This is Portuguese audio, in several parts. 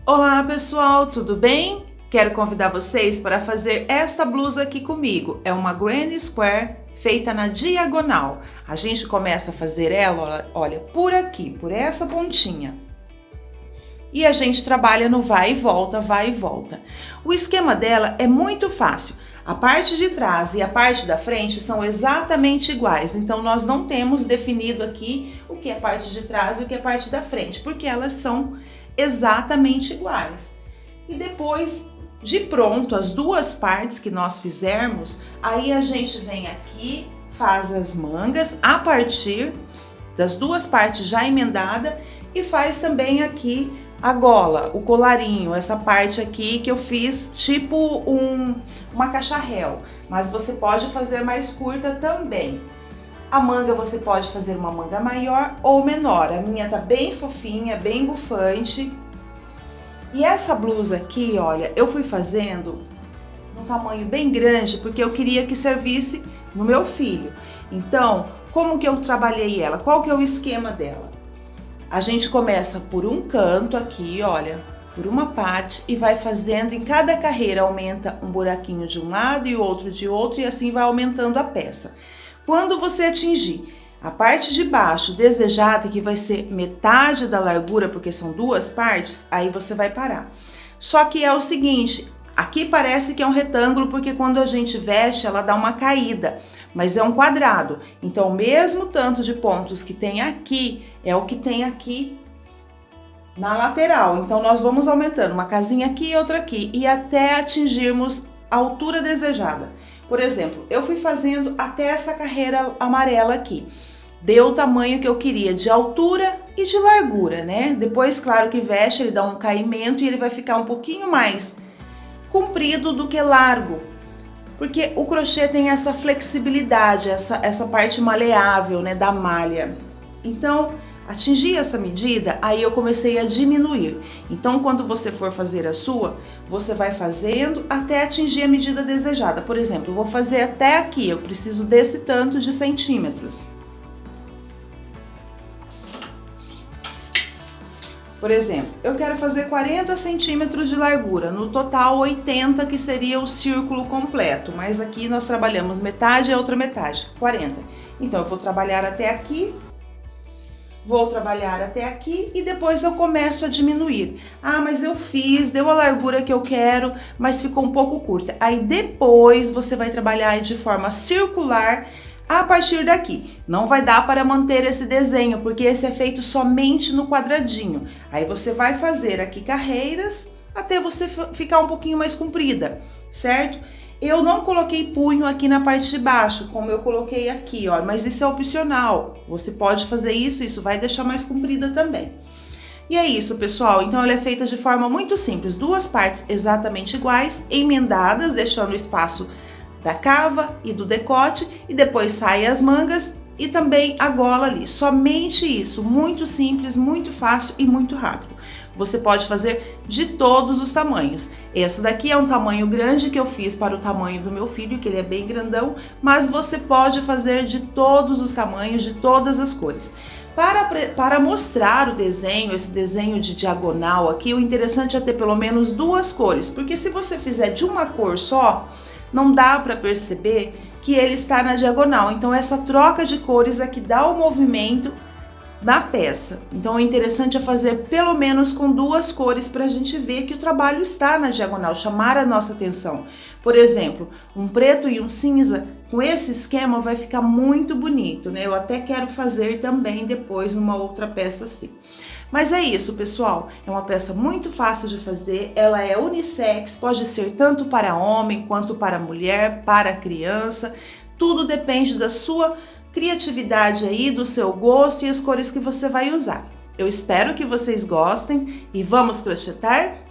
Olá pessoal, tudo bem? Quero convidar vocês para fazer esta blusa aqui comigo. É uma granny square feita na diagonal. A gente começa a fazer ela, olha, por aqui, por essa pontinha. E a gente trabalha no vai e volta, vai e volta. O esquema dela é muito fácil. A parte de trás e a parte da frente são exatamente iguais, então nós não temos definido aqui o que é parte de trás e o que é parte da frente, porque elas são exatamente iguais. E depois de pronto, as duas partes que nós fizermos, aí a gente vem aqui, faz as mangas a partir das duas partes já emendada e faz também aqui a gola, o colarinho, essa parte aqui que eu fiz tipo uma cacharel, mas você pode fazer mais curta também. A manga você pode fazer uma manga maior ou menor, a minha tá bem fofinha, bem bufante. E essa blusa aqui, olha, eu fui fazendo num tamanho bem grande porque eu queria que servisse no meu filho. Então, como que eu trabalhei ela? Qual que é o esquema dela? A gente começa por um canto aqui, olha, por uma parte e vai fazendo, em cada carreira aumenta um buraquinho de um lado e o outro de outro e assim vai aumentando a peça. Quando você atingir a parte de baixo desejada, que vai ser metade da largura, porque são duas partes, aí você vai parar. Só que é o seguinte, aqui parece que é um retângulo, porque quando a gente veste, ela dá uma caída, mas é um quadrado. Então, o mesmo tanto de pontos que tem aqui, é o que tem aqui na lateral. Então, nós vamos aumentando uma casinha aqui e outra aqui, e até atingirmos a altura desejada. Por exemplo, eu fui fazendo até essa carreira amarela aqui. Deu o tamanho que eu queria de altura e de largura, né? Depois, claro que veste, ele dá um caimento e ele vai ficar um pouquinho mais comprido do que largo. Porque o crochê tem essa flexibilidade, essa parte maleável, né, da malha. Então, atingir essa medida, aí eu comecei a diminuir. Então, quando você for fazer a sua, você vai fazendo até atingir a medida desejada. Por exemplo, eu vou fazer até aqui, eu preciso desse tanto de centímetros. Por exemplo, eu quero fazer 40 centímetros de largura, no total 80 que seria o círculo completo, mas aqui nós trabalhamos metade e a outra metade, 40. Então eu vou trabalhar até aqui, vou trabalhar até aqui e depois eu começo a diminuir. Ah, mas eu fiz, deu a largura que eu quero, mas ficou um pouco curta. Aí depois você vai trabalhar de forma circular a partir daqui. Não vai dar para manter esse desenho, porque esse é feito somente no quadradinho. Aí você vai fazer aqui carreiras até você ficar um pouquinho mais comprida, certo? Eu não coloquei punho aqui na parte de baixo, como eu coloquei aqui, ó, mas isso é opcional. Você pode fazer isso, isso vai deixar mais comprida também. E é isso, pessoal. Então ela é feita de forma muito simples, duas partes exatamente iguais, emendadas, deixando espaço da cava e do decote, e depois sai as mangas e também a gola ali. Somente isso, muito simples, muito fácil e muito rápido. Você pode fazer de todos os tamanhos. Essa daqui é um tamanho grande que eu fiz para o tamanho do meu filho, que ele é bem grandão, mas você pode fazer de todos os tamanhos, de todas as cores. Para mostrar o desenho, esse desenho de diagonal aqui, o interessante é ter pelo menos duas cores, porque se você fizer de uma cor só, não dá para perceber que ele está na diagonal. Então essa troca de cores é que dá o movimento na peça. Então o interessante é fazer pelo menos com duas cores para a gente ver que o trabalho está na diagonal, chamar a nossa atenção. Por exemplo, um preto e um cinza, com esse esquema vai ficar muito bonito, né? Eu até quero fazer também depois numa outra peça assim. Mas é isso, pessoal, é uma peça muito fácil de fazer, ela é unissex, pode ser tanto para homem quanto para mulher, para criança, tudo depende da sua criatividade aí, do seu gosto e as cores que você vai usar. Eu espero que vocês gostem e vamos crochetar?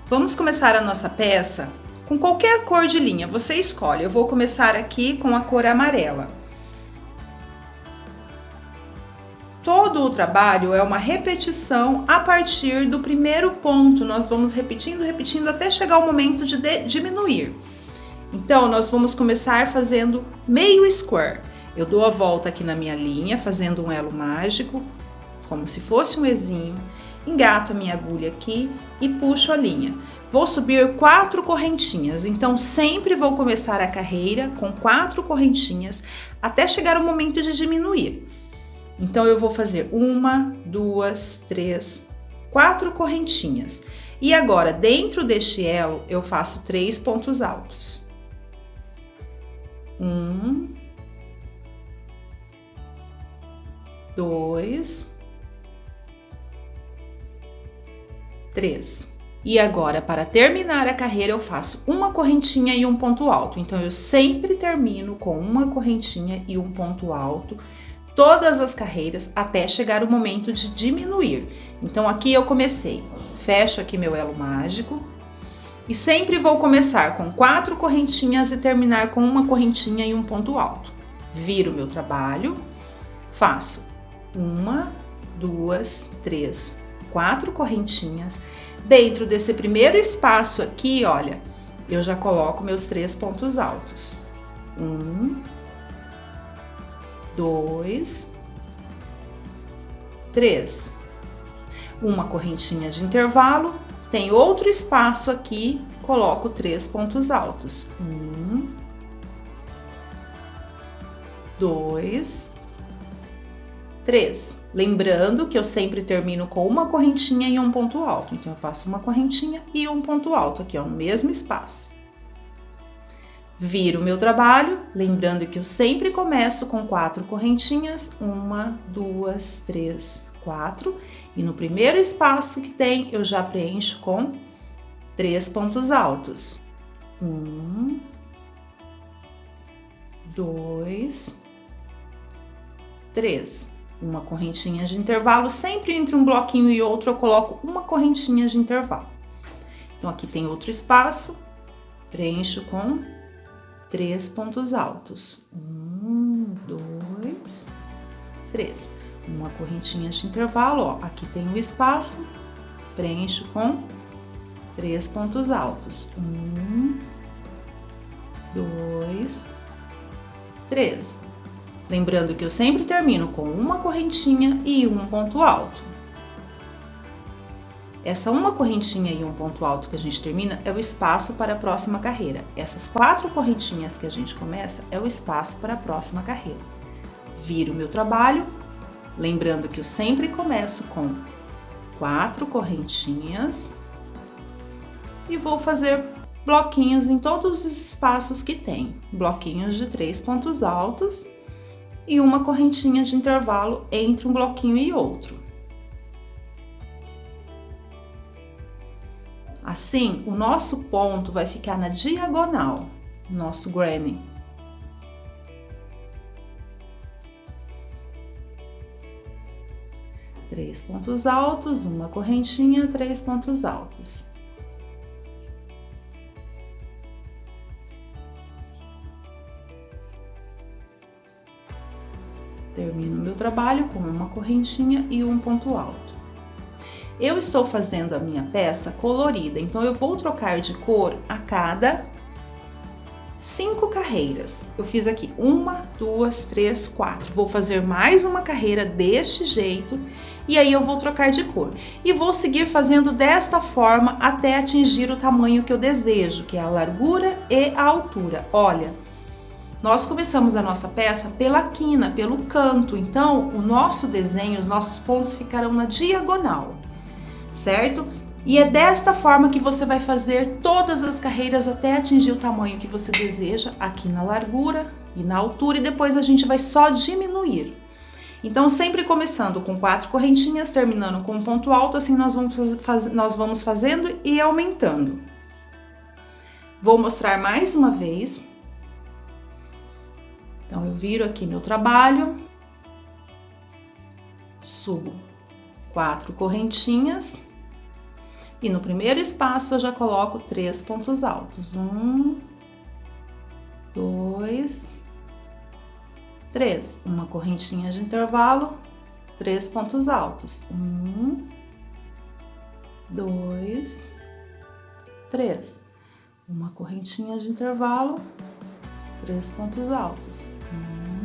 Vamos começar a nossa peça com qualquer cor de linha, você escolhe. Eu vou começar aqui com a cor amarela. Todo Todo o trabalho é uma repetição a partir do primeiro ponto. Nós vamos repetindo, repetindo até chegar o momento de diminuir. Então, nós vamos começar fazendo meio square. Eu dou a volta aqui na minha linha, fazendo um elo mágico, como se fosse um Ezinho. Engato a minha agulha aqui e puxo a linha. Vou subir 4 correntinhas, então sempre vou começar a carreira com 4 correntinhas até chegar o momento de diminuir. Então, eu vou fazer 1, 2, 3, 4 correntinhas. E agora, dentro deste elo, eu faço 3 pontos altos. 1, 2, 3. E agora, para terminar a carreira, eu faço uma correntinha e um ponto alto. Então, eu sempre termino com uma correntinha e um ponto alto, todas as carreiras, até chegar o momento de diminuir. Então, aqui eu comecei. Fecho aqui meu elo mágico. E sempre vou começar com 4 correntinhas e terminar com uma correntinha e um ponto alto. Viro meu trabalho, faço 1, 2, 3, 4 correntinhas. Dentro desse primeiro espaço aqui, olha, eu já coloco meus 3 pontos altos. 1, 2, 3. Uma correntinha de intervalo, tem outro espaço aqui, coloco 3 pontos altos. 1, 2, 3. Lembrando que eu sempre termino com uma correntinha e um ponto alto. Então, eu faço uma correntinha e um ponto alto aqui, ó, no mesmo espaço. Viro o meu trabalho, lembrando que eu sempre começo com 4 correntinhas, 1, 2, 3, 4. E no primeiro espaço que tem, eu já preencho com 3 pontos altos. 1, 2, 3. Uma correntinha de intervalo, sempre entre um bloquinho e outro eu coloco uma correntinha de intervalo. Então, aqui tem outro espaço, preencho com 3 pontos altos. 1, 2, 3. Uma correntinha de intervalo, ó. Aqui tem um espaço, preencho com 3 pontos altos. 1, 2, 3. Lembrando que eu sempre termino com uma correntinha e um ponto alto. Essa uma correntinha e um ponto alto que a gente termina é o espaço para a próxima carreira. Essas 4 correntinhas que a gente começa é o espaço para a próxima carreira. Viro o meu trabalho, lembrando que eu sempre começo com 4 correntinhas e vou fazer bloquinhos em todos os espaços que tem. Bloquinhos de 3 pontos altos e uma correntinha de intervalo entre um bloquinho e outro. Assim, o nosso ponto vai ficar na diagonal, nosso granny. Três pontos altos, uma correntinha, 3 pontos altos. Termino meu trabalho com uma correntinha e um ponto alto. Eu estou fazendo a minha peça colorida, então eu vou trocar de cor a cada 5 carreiras. Eu fiz aqui 1, 2, 3, 4. Vou fazer mais uma carreira deste jeito e aí eu vou trocar de cor. E vou seguir fazendo desta forma até atingir o tamanho que eu desejo, que é a largura e a altura. Olha, nós começamos a nossa peça pela quina, pelo canto, então o nosso desenho, os nossos pontos ficarão na diagonal, certo? E é desta forma que você vai fazer todas as carreiras até atingir o tamanho que você deseja, aqui na largura e na altura, e depois a gente vai só diminuir. Então, sempre começando com 4 correntinhas, terminando com um ponto alto, assim nós vamos fazendo e aumentando. Vou mostrar mais uma vez. Então, eu viro aqui meu trabalho, subo 4 correntinhas e no primeiro espaço eu já coloco 3 pontos altos. 1, 2, 3. Uma correntinha de intervalo, 3 pontos altos. 1, 2, 3. Uma correntinha de intervalo, 3 pontos altos.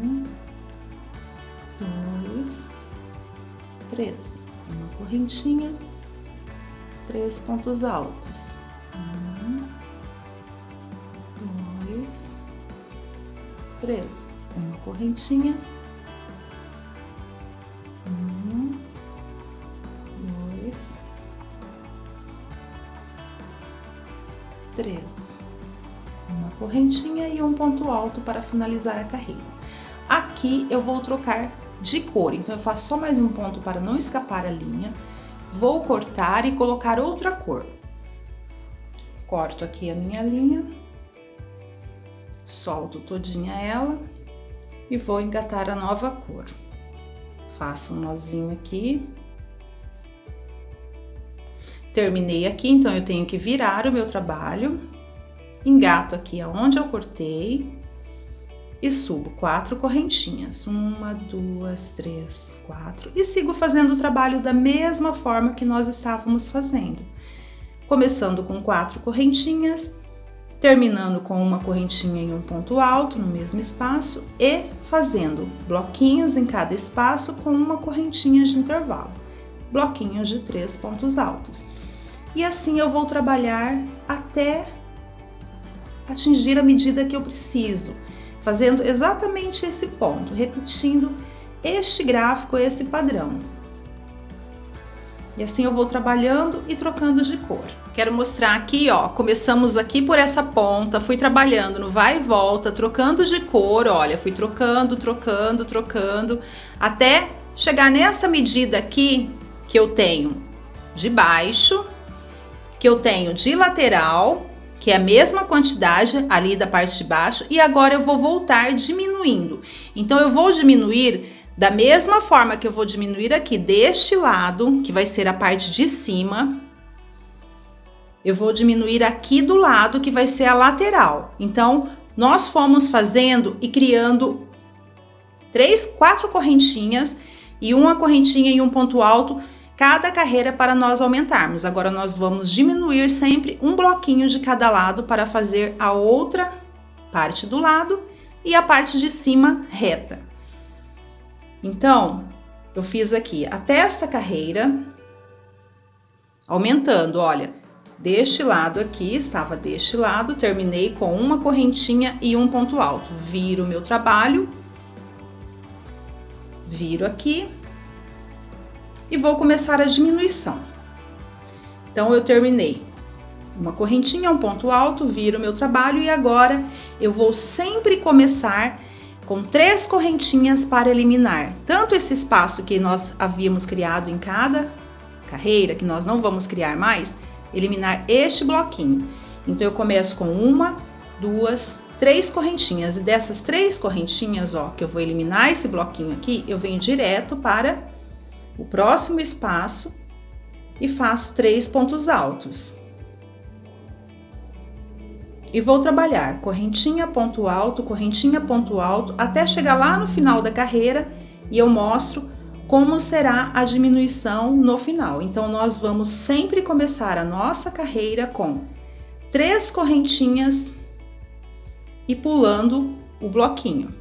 1, 2, 3. Uma correntinha, 3 pontos altos. 1, 2, 3. Uma correntinha. 1, 2, 3. Uma correntinha e um ponto alto para finalizar a carreira. Aqui eu vou trocar de cor, então eu faço só mais um ponto para não escapar a linha. Vou cortar e colocar outra cor. Corto aqui a minha linha, solto todinha ela e vou engatar a nova cor. Faço um nozinho aqui. Terminei aqui, então eu tenho que virar o meu trabalho. Engato aqui aonde eu cortei e subo 4 correntinhas. 1, 2, 3, 4. E sigo fazendo o trabalho da mesma forma que nós estávamos fazendo. Começando com 4 correntinhas, terminando com uma correntinha em um ponto alto no mesmo espaço e fazendo bloquinhos em cada espaço com uma correntinha de intervalo. Bloquinhos de 3 pontos altos. E assim eu vou trabalhar até atingir a medida que eu preciso, fazendo exatamente esse ponto, repetindo este gráfico, esse padrão. E assim eu vou trabalhando e trocando de cor. Quero mostrar aqui, ó, começamos aqui por essa ponta, fui trabalhando no vai e volta, trocando de cor, olha, fui trocando, até chegar nessa medida aqui que eu tenho de baixo, que eu tenho de lateral, que é a mesma quantidade ali da parte de baixo, e agora eu vou voltar diminuindo. Então, eu vou diminuir da mesma forma que eu vou diminuir aqui deste lado, que vai ser a parte de cima, eu vou diminuir aqui do lado, que vai ser a lateral. Então, nós fomos fazendo e criando 4 correntinhas e uma correntinha e um ponto alto, cada carreira para nós aumentarmos. Agora nós vamos diminuir sempre um bloquinho de cada lado para fazer a outra parte do lado e a parte de cima reta. Então, eu fiz aqui até esta carreira, aumentando, olha, deste lado aqui, estava deste lado, terminei com uma correntinha e um ponto alto. Viro o meu trabalho, viro aqui, e vou começar a diminuição. Então, eu terminei uma correntinha, um ponto alto, viro o meu trabalho e agora eu vou sempre começar com 3 correntinhas para eliminar tanto esse espaço que nós havíamos criado em cada carreira, que nós não vamos criar mais, eliminar este bloquinho. Então, eu começo com 1, 2, 3 correntinhas e dessas 3 correntinhas, ó, que eu vou eliminar esse bloquinho aqui, eu venho direto para o próximo espaço e faço 3 pontos altos. E vou trabalhar correntinha, ponto alto, até chegar lá no final da carreira e eu mostro como será a diminuição no final. Então, nós vamos sempre começar a nossa carreira com 3 correntinhas e pulando o bloquinho.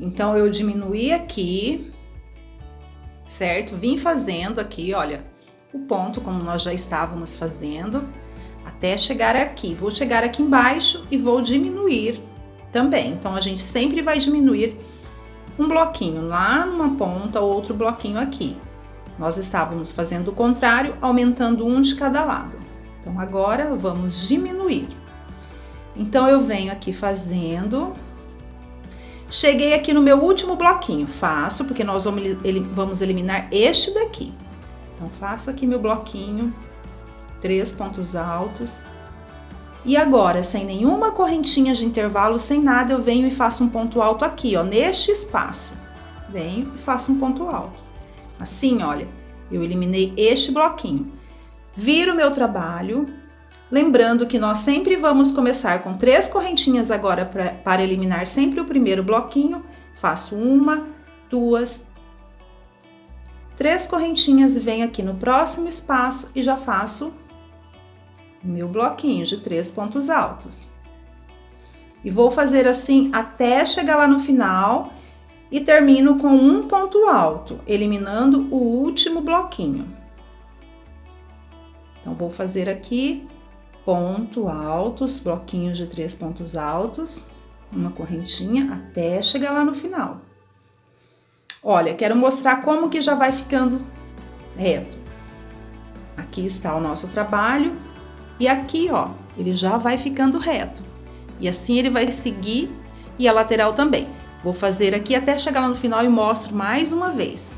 Então, eu diminuí aqui, certo? Vim fazendo aqui, olha, o ponto como nós já estávamos fazendo, até chegar aqui. Vou chegar aqui embaixo e vou diminuir também. Então, a gente sempre vai diminuir um bloquinho lá numa ponta, outro bloquinho aqui. Nós estávamos fazendo o contrário, aumentando um de cada lado. Então, agora, vamos diminuir. Então, eu venho aqui fazendo... Cheguei aqui no meu último bloquinho, faço, porque nós vamos eliminar este daqui. Então, faço aqui meu bloquinho, 3 pontos altos. E agora, sem nenhuma correntinha de intervalo, sem nada, eu venho e faço um ponto alto aqui, ó, neste espaço. Venho e faço um ponto alto. Assim, olha, eu eliminei este bloquinho. Viro o meu trabalho. Lembrando que nós sempre vamos começar com 3 correntinhas agora para eliminar sempre o primeiro bloquinho. Faço 1, 2, 3 correntinhas e venho aqui no próximo espaço e já faço o meu bloquinho de 3 pontos altos. E vou fazer assim até chegar lá no final e termino com um ponto alto, eliminando o último bloquinho. Então, vou fazer aqui ponto altos, bloquinhos de 3 pontos altos, uma correntinha até chegar lá no final. Olha, quero mostrar como que já vai ficando reto. Aqui está o nosso trabalho e aqui, ó, ele já vai ficando reto. E assim ele vai seguir e a lateral também. Vou fazer aqui até chegar lá no final e mostro mais uma vez.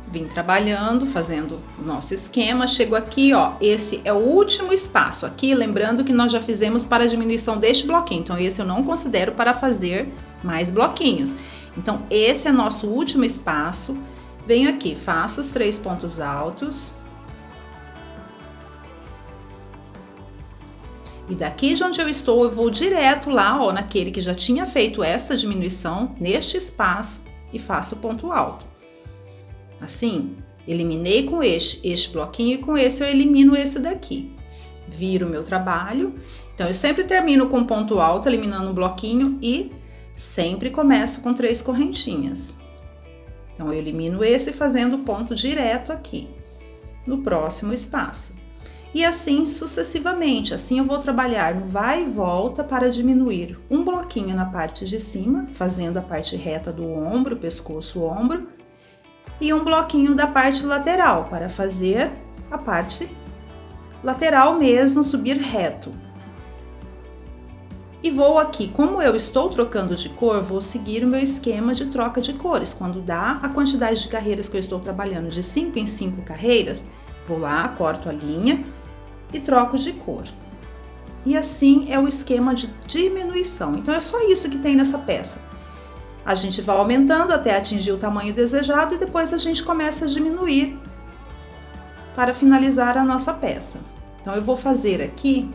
Vim trabalhando, fazendo o nosso esquema, chego aqui, ó, esse é o último espaço aqui, lembrando que nós já fizemos para a diminuição deste bloquinho, então esse eu não considero para fazer mais bloquinhos. Então, esse é nosso último espaço, venho aqui, faço os 3 pontos altos. E daqui de onde eu estou, eu vou direto lá, ó, naquele que já tinha feito esta diminuição, neste espaço, e faço o ponto alto. Assim, eliminei com este bloquinho e com esse eu elimino esse daqui. Viro o meu trabalho. Então, eu sempre termino com ponto alto, eliminando um bloquinho e sempre começo com 3 correntinhas. Então, eu elimino esse fazendo ponto direto aqui, no próximo espaço. E assim sucessivamente, assim eu vou trabalhar no vai e volta para diminuir um bloquinho na parte de cima, fazendo a parte reta do ombro, pescoço, ombro, e um bloquinho da parte lateral para fazer a parte lateral mesmo, subir reto. E vou aqui, como eu estou trocando de cor, vou seguir o meu esquema de troca de cores. Quando dá a quantidade de carreiras que eu estou trabalhando de 5 em 5 carreiras, vou lá, corto a linha e troco de cor. E assim é o esquema de diminuição. Então, é só isso que tem nessa peça. A gente vai aumentando até atingir o tamanho desejado e depois a gente começa a diminuir para finalizar a nossa peça. Então, eu vou fazer aqui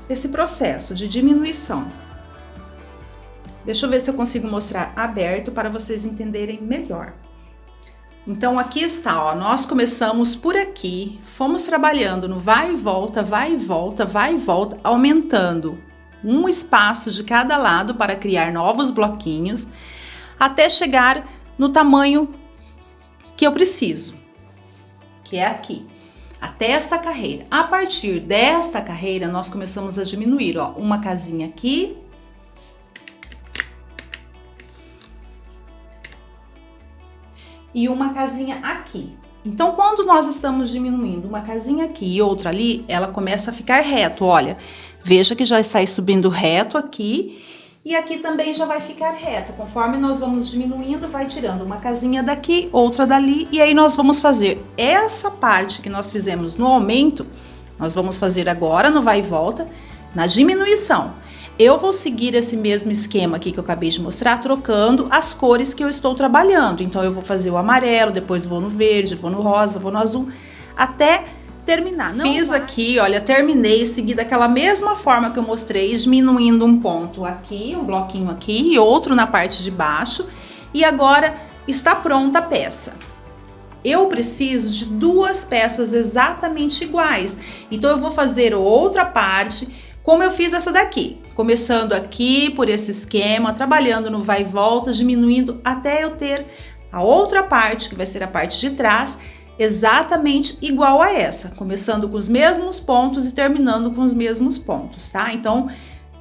esse processo de diminuição. Deixa eu ver se eu consigo mostrar aberto para vocês entenderem melhor. Então, aqui está, ó, nós começamos por aqui, fomos trabalhando no vai e volta, vai e volta, vai e volta, aumentando um espaço de cada lado para criar novos bloquinhos, até chegar no tamanho que eu preciso, que é aqui, até esta carreira. A partir desta carreira, nós começamos a diminuir, ó, uma casinha aqui, e uma casinha aqui. Então, quando nós estamos diminuindo uma casinha aqui e outra ali, ela começa a ficar reto, olha. Veja que já está subindo reto aqui e aqui também já vai ficar reto. Conforme nós vamos diminuindo, vai tirando uma casinha daqui, outra dali, e aí nós vamos fazer essa parte que nós fizemos no aumento, nós vamos fazer agora no vai e volta, na diminuição. Eu vou seguir esse mesmo esquema aqui que eu acabei de mostrar, trocando as cores que eu estou trabalhando. Então, eu vou fazer o amarelo, depois vou no verde, vou no rosa, vou no azul, até terminar. Não fiz aqui, olha, terminei, segui daquela mesma forma que eu mostrei, diminuindo um ponto aqui, um bloquinho aqui e outro na parte de baixo. E agora está pronta a peça. Eu preciso de 2 peças exatamente iguais. Então, eu vou fazer outra parte, como eu fiz essa daqui. Começando aqui por esse esquema, trabalhando no vai e volta, diminuindo até eu ter a outra parte, que vai ser a parte de trás, exatamente igual a essa, começando com os mesmos pontos e terminando com os mesmos pontos, tá? Então,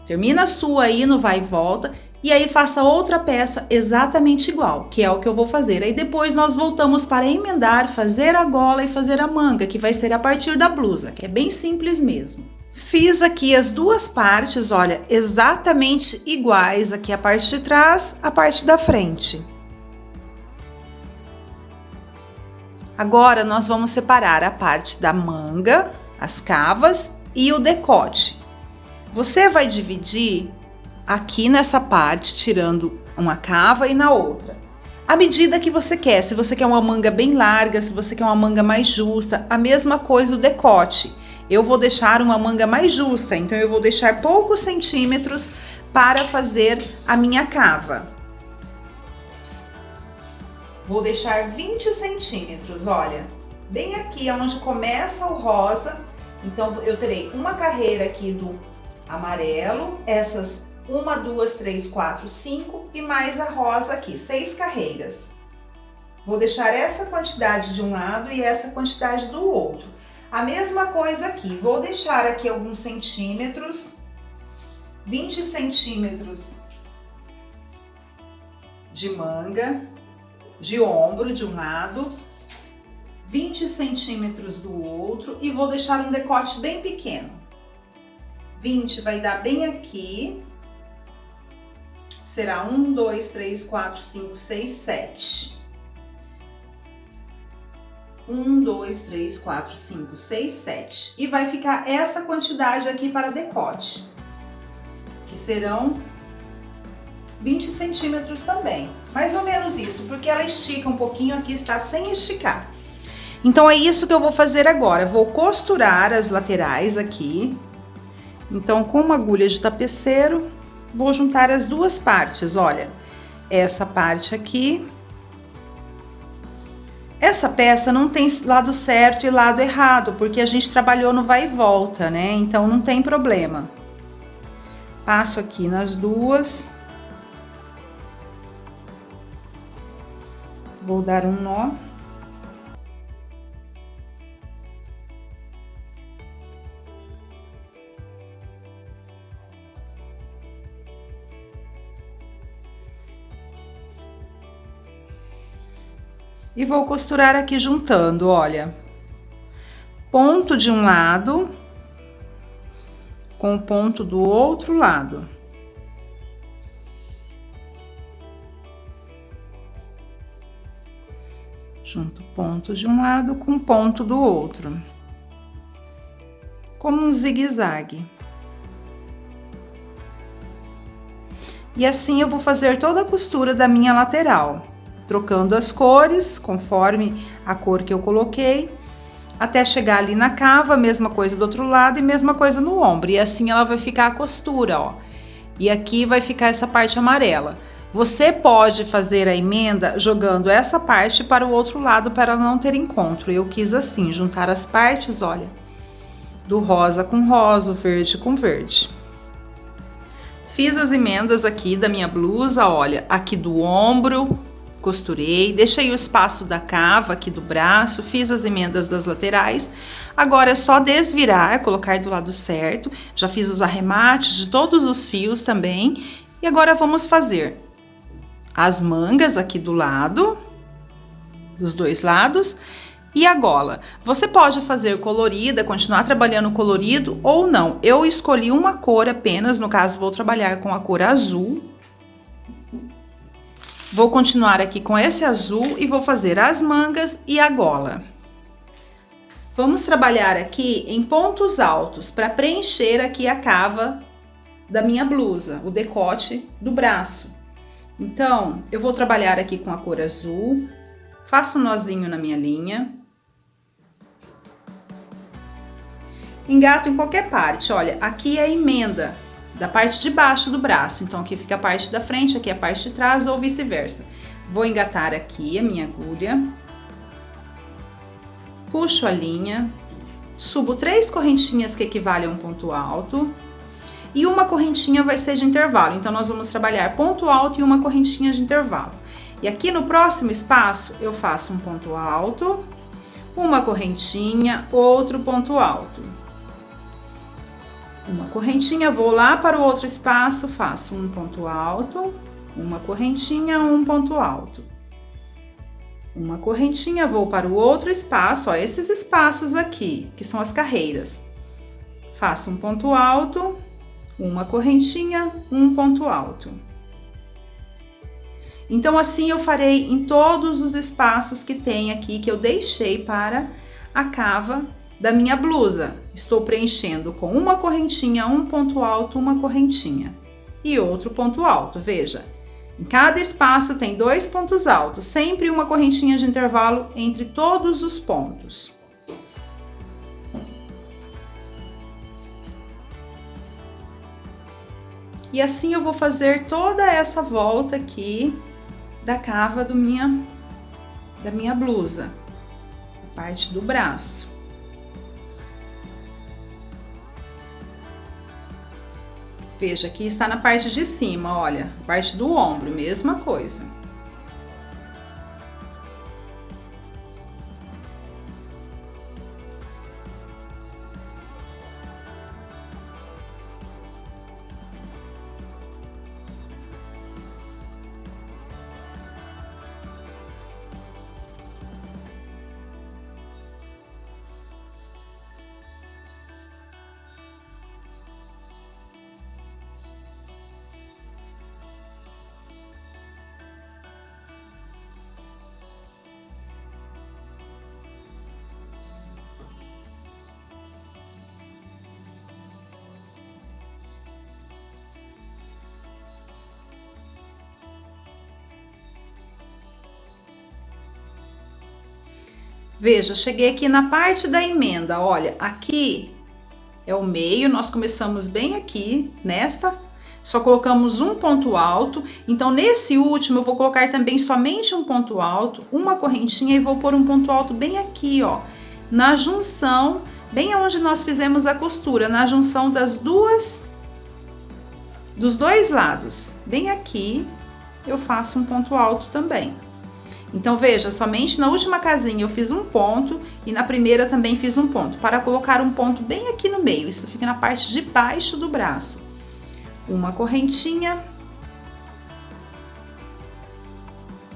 termina a sua aí no vai e volta e aí faça outra peça exatamente igual, que é o que eu vou fazer. Aí depois nós voltamos para emendar, fazer a gola e fazer a manga, que vai ser a partir da blusa, que é bem simples mesmo. Fiz aqui as 2 partes, olha, exatamente iguais, aqui a parte de trás, a parte da frente. Agora, nós vamos separar a parte da manga, as cavas e o decote. Você vai dividir aqui nessa parte, tirando uma cava e na outra. À medida que você quer, se você quer uma manga bem larga, se você quer uma manga mais justa, a mesma coisa o decote. Eu vou deixar uma manga mais justa, então eu vou deixar poucos centímetros para fazer a minha cava. Vou deixar 20 centímetros, olha, bem aqui onde começa o rosa. Então, eu terei uma carreira aqui do amarelo, essas 1, 2, 3, 4, 5 e mais a rosa aqui, 6 carreiras. Vou deixar essa quantidade de um lado e essa quantidade do outro. A mesma coisa aqui, vou deixar aqui alguns centímetros, 20 centímetros de manga, de ombro de um lado, 20 centímetros do outro e vou deixar um decote bem pequeno. 20 vai dar bem aqui, será 1, 2, 3, 4, 5, 6, 7. 1, 2, 3, 4, 5, 6, 7. E vai ficar essa quantidade aqui para decote, que serão 20 centímetros também. Mais ou menos isso, porque ela estica um pouquinho, aqui está sem esticar. Então, é isso que eu vou fazer agora. Vou costurar as laterais aqui. Então, com uma agulha de tapeceiro, vou juntar as duas partes, olha. Essa parte aqui. Essa peça não tem lado certo e lado errado, porque a gente trabalhou no vai e volta, né? Então, não tem problema. Passo aqui nas duas. Vou dar um nó. E vou costurar aqui juntando, olha, ponto de um lado com o ponto do outro lado. Junto ponto de um lado com ponto do outro. Como um zigue-zague. E assim eu vou fazer toda a costura da minha lateral, trocando as cores, conforme a cor que eu coloquei, até chegar ali na cava, mesma coisa do outro lado e mesma coisa no ombro. E assim ela vai ficar a costura, ó. E aqui vai ficar essa parte amarela. Você pode fazer a emenda jogando essa parte para o outro lado para ela não ter encontro. Eu quis assim, juntar as partes, olha, do rosa com rosa, o verde com verde. Fiz as emendas aqui da minha blusa, olha, aqui do ombro, costurei, deixei o espaço da cava aqui do braço, fiz as emendas das laterais. Agora é só desvirar, colocar do lado certo. Já fiz os arremates de todos os fios também. E agora vamos fazer as mangas aqui do lado, dos dois lados, e a gola. Você pode fazer colorida, continuar trabalhando colorido ou não. Eu escolhi uma cor apenas, no caso vou trabalhar com a cor azul. Vou continuar aqui com esse azul e vou fazer as mangas e a gola. Vamos trabalhar aqui em pontos altos para preencher aqui a cava da minha blusa, o decote do braço. Então, eu vou trabalhar aqui com a cor azul, faço um nozinho na minha linha. Engato em qualquer parte, olha, aqui é a emenda da parte de baixo do braço, então aqui fica a parte da frente, aqui a parte de trás ou vice-versa. Vou engatar aqui a minha agulha, puxo a linha, subo 3 correntinhas que equivalem a um ponto alto e uma correntinha vai ser de intervalo, então nós vamos trabalhar ponto alto e uma correntinha de intervalo. E aqui no próximo espaço eu faço um ponto alto, uma correntinha, outro ponto alto. Uma correntinha, vou lá para o outro espaço, faço um ponto alto, uma correntinha, um ponto alto. Uma correntinha, vou para o outro espaço, ó, esses espaços aqui, que são as carreiras. Faço um ponto alto, uma correntinha, um ponto alto. Então, assim eu farei em todos os espaços que tem aqui, que eu deixei para a cava da minha blusa. Estou preenchendo com uma correntinha, um ponto alto, uma correntinha e outro ponto alto. Veja, em cada espaço tem 2 pontos altos, sempre uma correntinha de intervalo entre todos os pontos. E assim eu vou fazer toda essa volta aqui da cava da minha blusa, a parte do braço. Veja, aqui está na parte de cima, olha, parte do ombro, mesma coisa. Veja, cheguei aqui na parte da emenda, olha, aqui é o meio, nós começamos bem aqui, só colocamos um ponto alto, então nesse último eu vou colocar também somente um ponto alto, uma correntinha e vou pôr um ponto alto bem aqui, ó, na junção, bem onde nós fizemos a costura, na junção dos dois lados, bem aqui eu faço um ponto alto também. Então, veja, somente na última casinha eu fiz um ponto e na primeira também fiz um ponto, para colocar um ponto bem aqui no meio, isso fica na parte de baixo do braço. Uma correntinha,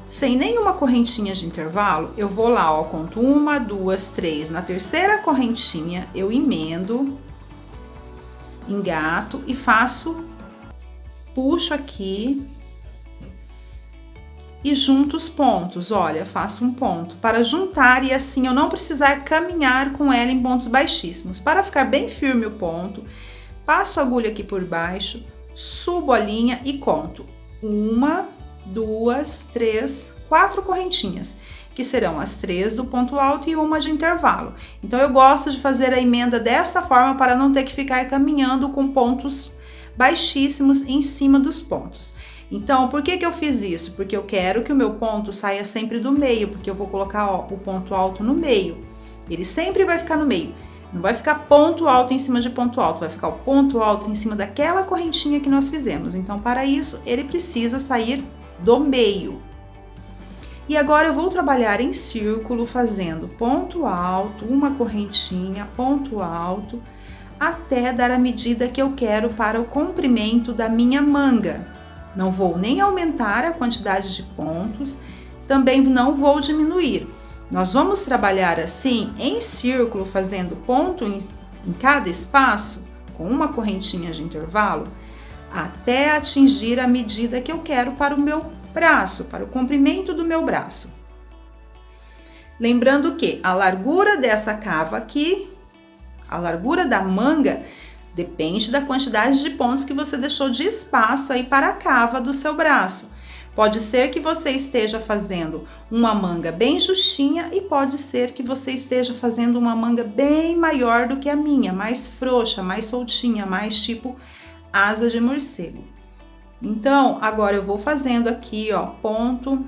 sem nenhuma correntinha de intervalo, eu vou lá, ó, conto 1, 2, 3, na terceira correntinha eu emendo, engato e puxo aqui, e junto os pontos, olha, faço um ponto para juntar e assim eu não precisar caminhar com ela em pontos baixíssimos. Para ficar bem firme o ponto, passo a agulha aqui por baixo, subo a linha e conto 1, 2, 3, 4 correntinhas, que serão as 3 do ponto alto e uma de intervalo. Então eu gosto de fazer a emenda desta forma para não ter que ficar caminhando com pontos baixíssimos em cima dos pontos. Então, por que eu fiz isso? Porque eu quero que o meu ponto saia sempre do meio, porque eu vou colocar, ó, o ponto alto no meio. Ele sempre vai ficar no meio. Não vai ficar ponto alto em cima de ponto alto, vai ficar o ponto alto em cima daquela correntinha que nós fizemos. Então, para isso, ele precisa sair do meio. E agora eu vou trabalhar em círculo, fazendo ponto alto, uma correntinha, ponto alto, até dar a medida que eu quero para o comprimento da minha manga. Não vou nem aumentar a quantidade de pontos, também não vou diminuir. Nós vamos trabalhar assim, em círculo, fazendo ponto em cada espaço, com uma correntinha de intervalo, até atingir a medida que eu quero para o meu braço, para o comprimento do meu braço. Lembrando que a largura dessa cava aqui, a largura da manga, depende da quantidade de pontos que você deixou de espaço aí para a cava do seu braço. Pode ser que você esteja fazendo uma manga bem justinha e pode ser que você esteja fazendo uma manga bem maior do que a minha, mais frouxa, mais soltinha, mais tipo asa de morcego. Então, agora eu vou fazendo aqui, ó, ponto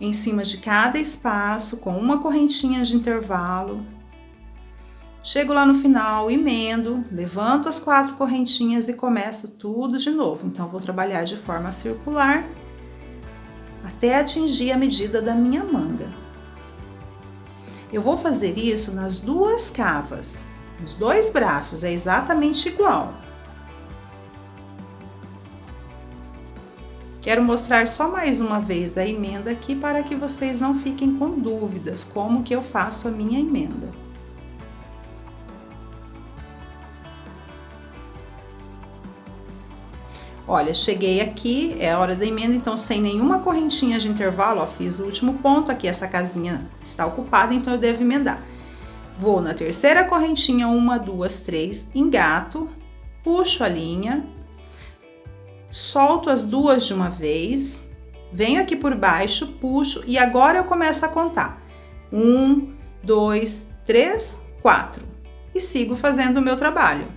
em cima de cada espaço com uma correntinha de intervalo. Chego lá no final, emendo, levanto as 4 correntinhas e começo tudo de novo. Então, vou trabalhar de forma circular até atingir a medida da minha manga. Eu vou fazer isso nas duas cavas, nos dois braços, é exatamente igual. Quero mostrar só mais uma vez a emenda aqui para que vocês não fiquem com dúvidas como que eu faço a minha emenda. Olha, cheguei aqui, é a hora da emenda, então sem nenhuma correntinha de intervalo, ó, fiz o último ponto aqui, essa casinha está ocupada, então eu devo emendar. Vou na terceira correntinha, 1, 2, 3, engato, puxo a linha, solto as duas de uma vez, venho aqui por baixo, puxo e agora eu começo a contar. 1, 2, 3, 4 e sigo fazendo o meu trabalho.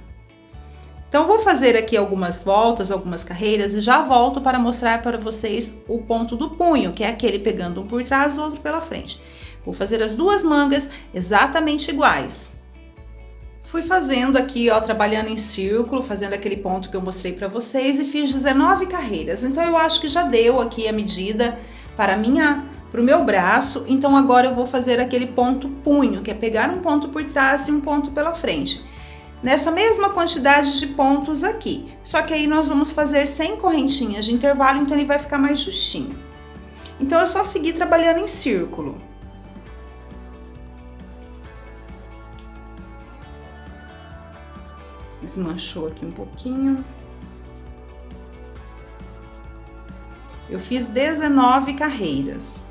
Então, vou fazer aqui algumas voltas, algumas carreiras e já volto para mostrar para vocês o ponto do punho, que é aquele pegando um por trás, o outro pela frente. Vou fazer as duas mangas exatamente iguais. Fui fazendo aqui, ó, trabalhando em círculo, fazendo aquele ponto que eu mostrei para vocês e fiz 19 carreiras. Então, eu acho que já deu aqui a medida para o meu braço. Então, agora eu vou fazer aquele ponto punho, que é pegar um ponto por trás e um ponto pela frente. Nessa mesma quantidade de pontos aqui, só que aí nós vamos fazer 100 correntinhas de intervalo, então ele vai ficar mais justinho. Então, é só seguir trabalhando em círculo. Desmanchou aqui um pouquinho. Eu fiz 19 carreiras.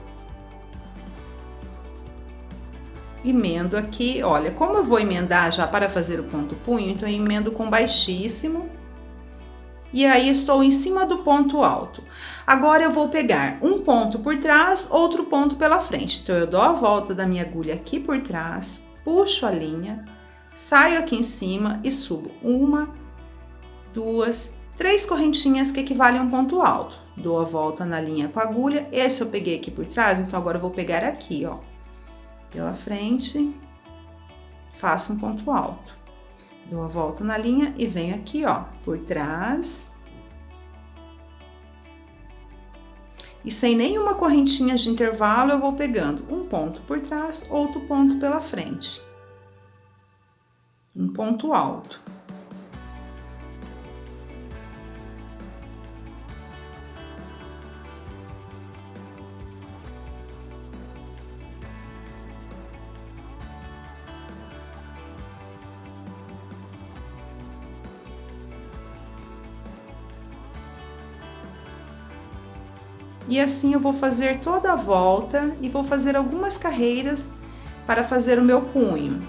Emendo aqui, olha, como eu vou emendar já para fazer o ponto punho, então eu emendo com baixíssimo. E aí estou em cima do ponto alto. Agora eu vou pegar um ponto por trás, outro ponto pela frente. Então eu dou a volta da minha agulha aqui por trás, puxo a linha, saio aqui em cima e subo 1, 2, 3 correntinhas que equivalem a um ponto alto. Dou a volta na linha com a agulha. Esse eu peguei aqui por trás, então agora eu vou pegar aqui, ó, pela frente, faço um ponto alto. Dou a volta na linha e venho aqui, ó, por trás. E sem nenhuma correntinha de intervalo, eu vou pegando um ponto por trás, outro ponto pela frente. Um ponto alto. E assim eu vou fazer toda a volta e vou fazer algumas carreiras para fazer o meu punho.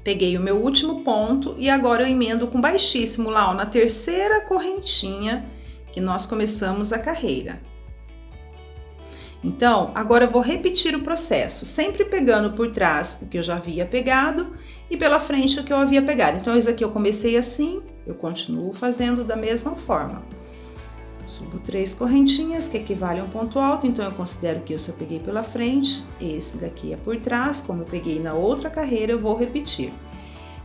Peguei o meu último ponto e agora eu emendo com baixíssimo lá, ó, na terceira correntinha que nós começamos a carreira. Então, agora eu vou repetir o processo, sempre pegando por trás o que eu já havia pegado e pela frente o que eu havia pegado. Então, isso aqui eu comecei assim, eu continuo fazendo da mesma forma. Subo 3 correntinhas, que equivalem a um ponto alto, então eu considero que esse eu peguei pela frente, esse daqui é por trás, como eu peguei na outra carreira, eu vou repetir.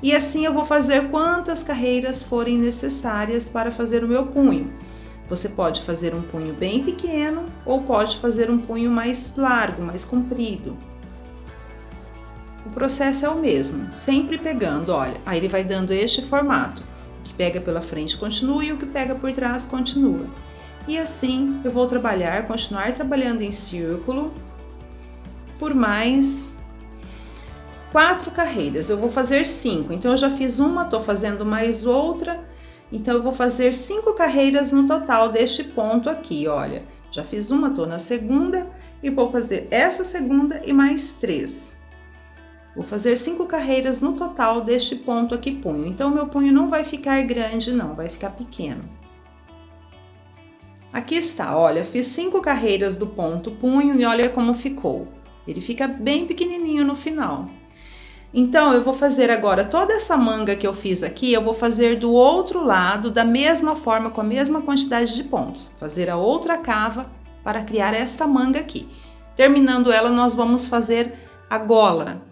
E assim eu vou fazer quantas carreiras forem necessárias para fazer o meu punho. Você pode fazer um punho bem pequeno ou pode fazer um punho mais largo, mais comprido. O processo é o mesmo, sempre pegando, olha, aí ele vai dando este formato. O que pega pela frente continua e o que pega por trás continua. E assim eu vou continuar trabalhando em círculo por mais 4 carreiras. Eu vou fazer 5, então eu já fiz uma, tô fazendo mais outra, então eu vou fazer 5 carreiras no total deste ponto aqui, olha. Já fiz uma, tô na segunda e vou fazer essa segunda e mais 3. Vou fazer 5 carreiras no total deste ponto aqui, punho. Então, meu punho não vai ficar grande, não, vai ficar pequeno. Aqui está, olha, fiz 5 carreiras do ponto punho e olha como ficou. Ele fica bem pequenininho no final. Então, eu vou fazer agora toda essa manga que eu fiz aqui, eu vou fazer do outro lado, da mesma forma, com a mesma quantidade de pontos. Fazer a outra cava para criar esta manga aqui. Terminando ela, nós vamos fazer a gola.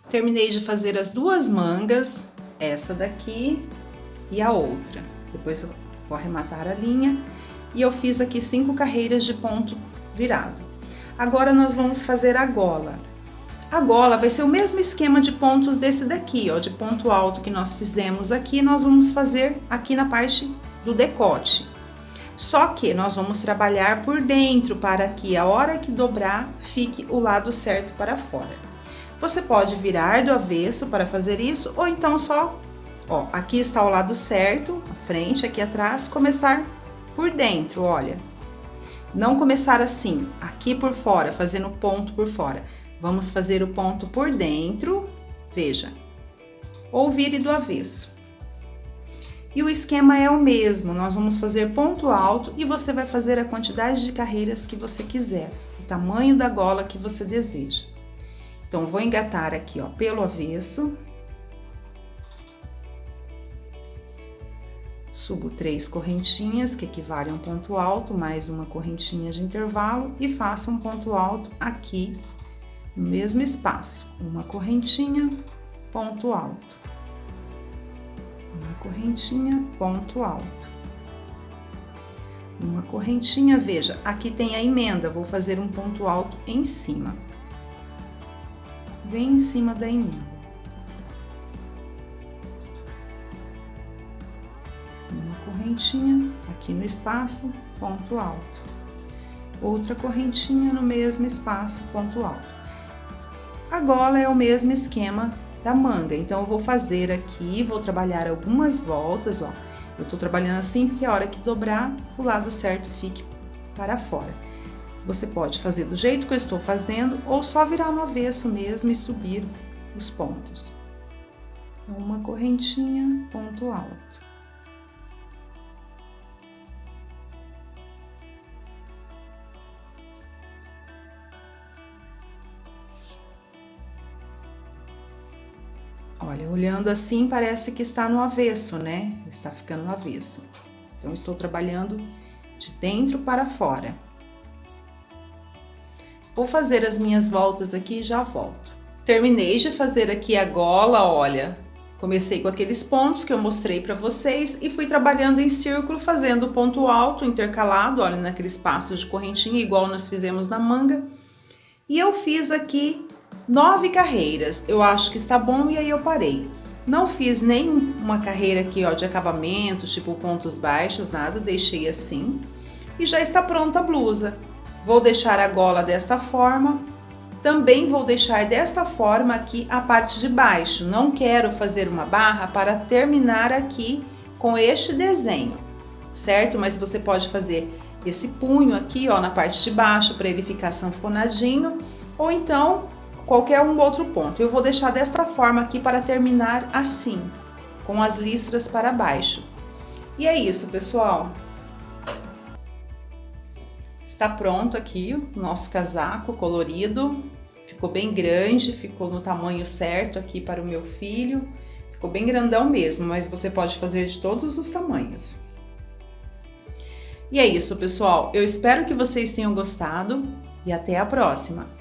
Terminei de fazer as 2 mangas, essa daqui e a outra. Depois eu vou arrematar a linha. E eu fiz aqui 5 carreiras de ponto virado. Agora, nós vamos fazer a gola. A gola vai ser o mesmo esquema de pontos desse daqui, ó, de ponto alto que nós fizemos aqui, nós vamos fazer aqui na parte do decote. Só que nós vamos trabalhar por dentro para que a hora que dobrar, fique o lado certo para fora. Você pode virar do avesso para fazer isso, ou então só, ó, aqui está o lado certo, a frente, aqui atrás, começar por dentro, olha. Não começar assim, aqui por fora, fazendo ponto por fora. Vamos fazer o ponto por dentro, veja. Ou vire do avesso. E o esquema é o mesmo, nós vamos fazer ponto alto e você vai fazer a quantidade de carreiras que você quiser, o tamanho da gola que você deseja. Então, vou engatar aqui, ó, pelo avesso. Subo 3 correntinhas, que equivalem a um ponto alto, mais uma correntinha de intervalo e faço um ponto alto aqui, no mesmo espaço. Uma correntinha, ponto alto. Uma correntinha, ponto alto. Uma correntinha, veja, aqui tem a emenda, vou fazer um ponto alto em cima. Bem em cima da emenda. Uma correntinha aqui no espaço, ponto alto. Outra correntinha no mesmo espaço, ponto alto. A gola é o mesmo esquema da manga, então eu vou fazer aqui, vou trabalhar algumas voltas, ó. Eu tô trabalhando assim porque a hora que dobrar, o lado certo fique para fora. Você pode fazer do jeito que eu estou fazendo ou só virar no avesso mesmo e subir os pontos. Então, uma correntinha, ponto alto. Olha, olhando assim parece que está no avesso, né? Está ficando no avesso. Então, estou trabalhando de dentro para fora. Vou fazer as minhas voltas aqui e já volto. Terminei de fazer aqui a gola, olha. Comecei com aqueles pontos que eu mostrei para vocês e fui trabalhando em círculo, fazendo o ponto alto intercalado, olha, naquele espaço de correntinha, igual nós fizemos na manga. E eu fiz aqui 9 carreiras, eu acho que está bom e aí eu parei. Não fiz nenhuma carreira aqui, ó, de acabamento, tipo pontos baixos, nada, deixei assim. E já está pronta a blusa. Vou deixar a gola desta forma, também vou deixar desta forma aqui a parte de baixo. Não quero fazer uma barra para terminar aqui com este desenho, certo? Mas você pode fazer esse punho aqui, ó, na parte de baixo para ele ficar sanfonadinho, ou então qualquer um outro ponto. Eu vou deixar desta forma aqui para terminar assim, com as listras para baixo. E é isso, pessoal. Está pronto aqui o nosso casaco colorido. Ficou bem grande, ficou no tamanho certo aqui para o meu filho. Ficou bem grandão mesmo, mas você pode fazer de todos os tamanhos. E é isso, pessoal. Eu espero que vocês tenham gostado e até a próxima!